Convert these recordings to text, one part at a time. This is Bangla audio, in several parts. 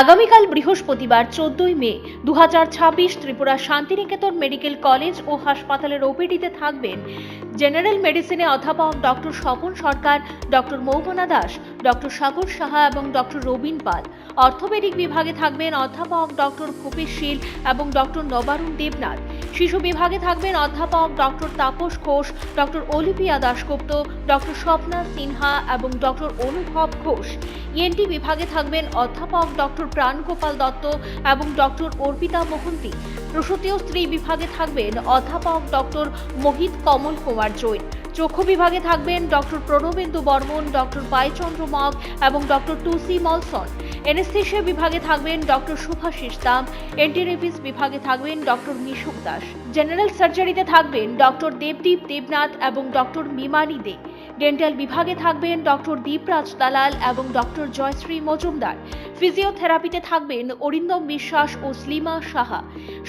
আগামীকাল বৃহস্পতিবার 14 মে 2026 ত্রিপুরা শান্তিনিকেতন মেডিকেল কলেজ ও হাসপাতালের ওপিডিতে থাকবেন জেনারেল মেডিসিনে অধ্যাপক ডক্টর স্বপন সরকার, ডক্টর মৌমনা দাস, ডক্টর সাগর সাহা এবং ডক্টর রবিন পাল। অর্থোপেডিক বিভাগে থাকবেন অধ্যাপক ডক্টর ভূপেশ শীল এবং ডক্টর নবারুণ দেবনাথ। শিশু বিভাগে থাকবেন অধ্যাপক doctor Tapas Ghosh, doctor Olivia Dasgupta, doctor Swapna Sinha এবং ডক্টর অনুভব ঘোষ। ইএনটি বিভাগে থাকবেন অধ্যাপক ডক্টর প্রাণগোপাল দত্ত এবং ডক্টর অর্পিতা মোহন্তি। প্রসূতি ও স্ত্রী বিভাগে থাকবেন অধ্যাপক ডক্টর মোহিত কমল কুমার জৈন। চক্ষু বিভাগে থাকবেন ডক্টর প্রণবেন্দু বর্মন, ডক্টর পাইচন্দ্র মগ এবং ডক্টর টুসি মলসন। এনেস্থেশিয়া বিভাগে থাকবেন ডক্টর শুভাশিস দাম। এন্টিরেপিস বিভাগে থাকবেন ডক্টর মিশুক দাস। জেনারেল সার্জারিতে থাকবেন ডক্টর দেবদীপ দেবনাথ এবং ডক্টর মিমানি দে। ডেন্টাল বিভাগে থাকবেন ডক্টর দীপরাজ দালাল এবং ডক্টর জয়শ্রী মজুমদার। ফিজিওথেরাপিতে থাকবেন অরিন্দম বিশ্বাস ও স্লিমা সাহা।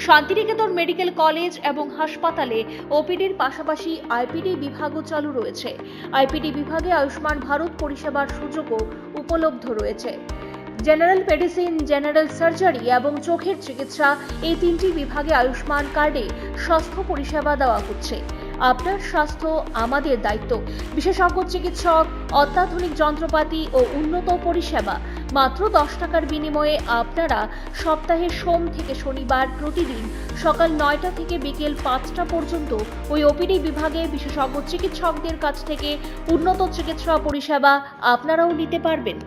শান্তিনিকেতন মেডিকেল কলেজ এবং হাসপাতালে ওপিডির পাশাপাশি আইপিডি বিভাগও চালু রয়েছে। আইপিডি বিভাগে আয়ুষ্মান ভারত পরিষেবার সুযোগও উপলব্ধ রয়েছে। জেনারেল মেডিসিন, জেনারেল সার্জারি এবং চোখের চিকিৎসা এই তিনটি বিভাগে আয়ুষ্মান কার্ডে স্বাস্থ্য পরিষেবা দেওয়া হচ্ছে। আপনার স্বাস্থ্য আমাদের দায়িত্ব। বিশেষজ্ঞ চিকিৎসক, অত্যাধুনিক যন্ত্রপাতি ও উন্নত পরিষেবা। মাত্র 10 টাকার বিনিময়ে আপনারা সপ্তাহে সোম থেকে শনিবার প্রতিদিন সকাল 9টা থেকে বিকেল 5টা পর্যন্ত ওই ওপিডি বিভাগে বিশেষজ্ঞ চিকিৎসকদের কাছ থেকে উন্নত চিকিৎসা পরিষেবা আপনারাও নিতে পারবেন।